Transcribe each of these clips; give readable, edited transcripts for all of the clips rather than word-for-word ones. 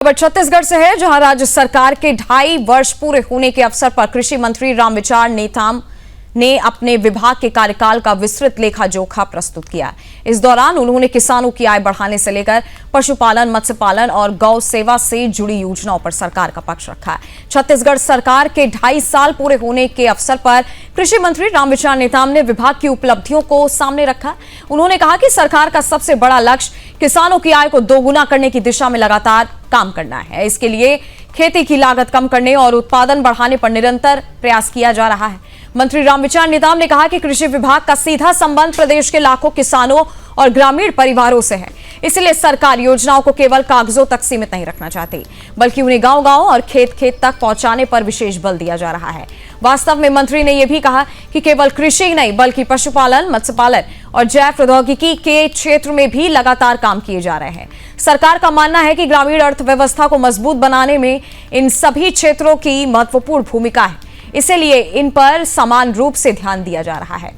खबर छत्तीसगढ़ से है, जहां राज्य सरकार के 2.5 वर्ष पूरे होने के अवसर पर कृषि मंत्री रामविचार नेताम ने अपने विभाग के कार्यकाल का विस्तृत लेखा जोखा प्रस्तुत किया। इस दौरान उन्होंने किसानों की आय बढ़ाने से लेकर पशुपालन, मत्स्य पालन और गौ सेवा से जुड़ी योजनाओं पर सरकार का पक्ष रखा है। छत्तीसगढ़ सरकार के 2.5 साल पूरे होने के अवसर पर कृषि मंत्री रामविचार नेताम ने विभाग की उपलब्धियों को सामने रखा। उन्होंने कहा कि सरकार का सबसे बड़ा लक्ष्य किसानों की आय को दोगुना करने की दिशा में लगातार काम करना है। इसके लिए खेती की लागत कम करने और उत्पादन बढ़ाने पर निरंतर प्रयास किया जा रहा है। मंत्री रामविचार नेताम ने कहा कि कृषि विभाग का सीधा संबंध प्रदेश के लाखों किसानों और ग्रामीण परिवारों से है, इसलिए सरकार योजनाओं को केवल कागजों तक सीमित नहीं रखना चाहती, बल्कि उन्हें गांव-गांव और खेत-खेत तक पहुंचाने पर विशेष बल दिया जा रहा है। वास्तव में मंत्री ने यह भी कहा कि केवल कृषि ही नहीं, बल्कि पशुपालन, मत्स्य पालन और जैव प्रौद्योगिकी के क्षेत्र में भी लगातार काम किए जा रहे हैं। सरकार का मानना है कि ग्रामीण अर्थव्यवस्था को मजबूत बनाने में इन सभी क्षेत्रों की महत्वपूर्ण भूमिका है, इसलिए इन पर समान रूप से ध्यान दिया जा रहा है।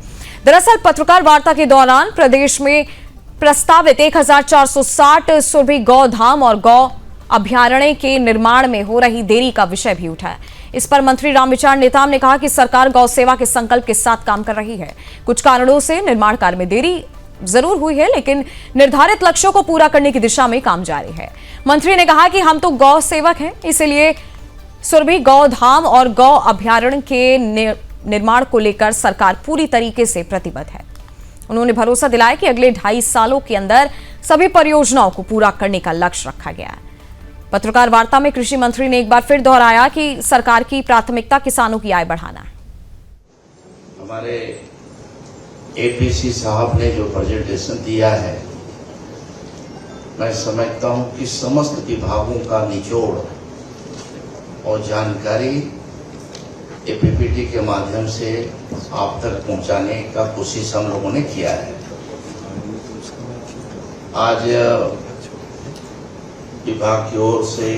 दरअसल पत्रकार वार्ता के दौरान प्रदेश में प्रस्तावित 1460 सुरभि गौ धाम और गौ अभयारण्य के निर्माण में हो रही देरी का विषय भी उठा है। इस पर मंत्री रामविचार नेताम ने कहा कि सरकार गौ सेवा के संकल्प के साथ काम कर रही है। कुछ कारणों से निर्माण कार्य में देरी जरूर हुई है, लेकिन निर्धारित लक्ष्यों को पूरा करने की दिशा में काम जारी है। मंत्री ने कहा कि हम तो गौ सेवक हैं, इसलिए सुरभि गौ धाम और गौ अभयारण्य के निर्माण को लेकर सरकार पूरी तरीके से प्रतिबद्ध है। उन्होंने भरोसा दिलाया कि अगले 2.5 सालों के अंदर सभी परियोजनाओं को पूरा करने का लक्ष्य रखा गया है। पत्रकार वार्ता में कृषि मंत्री ने एक बार फिर दोहराया कि सरकार की प्राथमिकता किसानों की आय बढ़ाना है। हमारे एपीसी साहब ने जो प्रेजेंटेशन दिया है, मैं समझता हूं कि समस्त विभागों का निचोड़ और जानकारी एपीपीटी के माध्यम से आप तक पहुंचाने का कोशिश हम लोगों ने किया है। आज विभाग की ओर से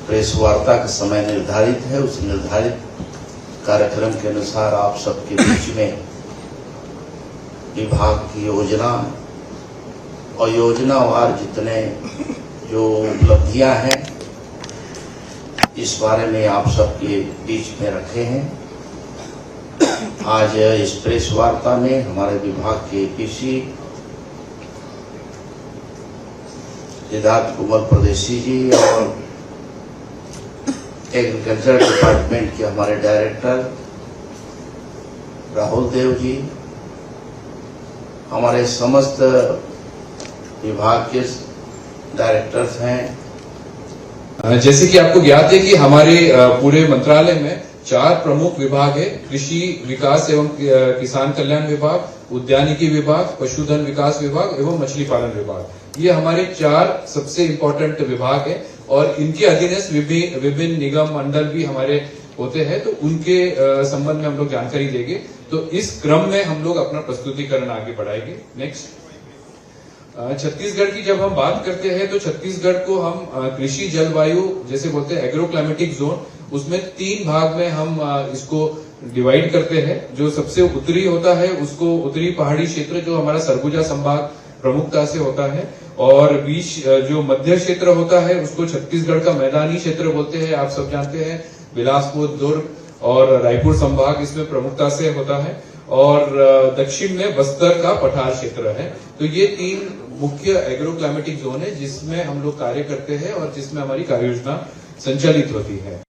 प्रेस वार्ता का समय निर्धारित है। उस निर्धारित कार्यक्रम के अनुसार आप सबके बीच में विभाग की योजना और योजनावार जितने जो उपलब्धियां हैं, इस बारे में आप सबके बीच में रखे हैं। आज इस प्रेस वार्ता में हमारे विभाग के एपीसी सिद्धार्थ कुमार परदेशी जी और एग्रीकल्चर डिपार्टमेंट के हमारे डायरेक्टर राहुल देव जी, हमारे समस्त विभाग के डायरेक्टर्स हैं। जैसे कि आपको ज्ञात है कि हमारे पूरे मंत्रालय में 4 प्रमुख विभाग है। कृषि विकास एवं किसान कल्याण विभाग, उद्यानिकी विभाग, पशुधन विकास विभाग एवं मछली पालन विभाग। ये हमारे 4 सबसे इम्पोर्टेंट विभाग है और इनके अधीनस्थ विभिन्न निगम मंडल भी हमारे होते हैं, तो उनके संबंध में हम लोग जानकारी देंगे। तो इस क्रम में हम लोग अपना प्रस्तुतिकरण आगे बढ़ाएंगे। नेक्स्ट, छत्तीसगढ़ की जब हम बात करते हैं तो छत्तीसगढ़ को हम कृषि जलवायु जैसे बोलते हैं एग्रो क्लाइमेटिक जोन, उसमें 3 भाग में हम इसको डिवाइड करते हैं। जो सबसे उत्तरी होता है उसको उत्तरी पहाड़ी क्षेत्र, जो हमारा सरगुजा संभाग प्रमुखता से होता है, और बीच जो मध्य क्षेत्र होता है उसको छत्तीसगढ़ का मैदानी क्षेत्र बोलते हैं। आप सब जानते हैं बिलासपुर, दुर्ग और रायपुर संभाग इसमें प्रमुखता से होता है, और दक्षिण में बस्तर का पठार क्षेत्र है। तो ये 3 मुख्य एग्रो क्लाइमेटिक जोन है जिसमें हम लोग कार्य करते हैं और जिसमें हमारी कार्य योजना संचालित होती है।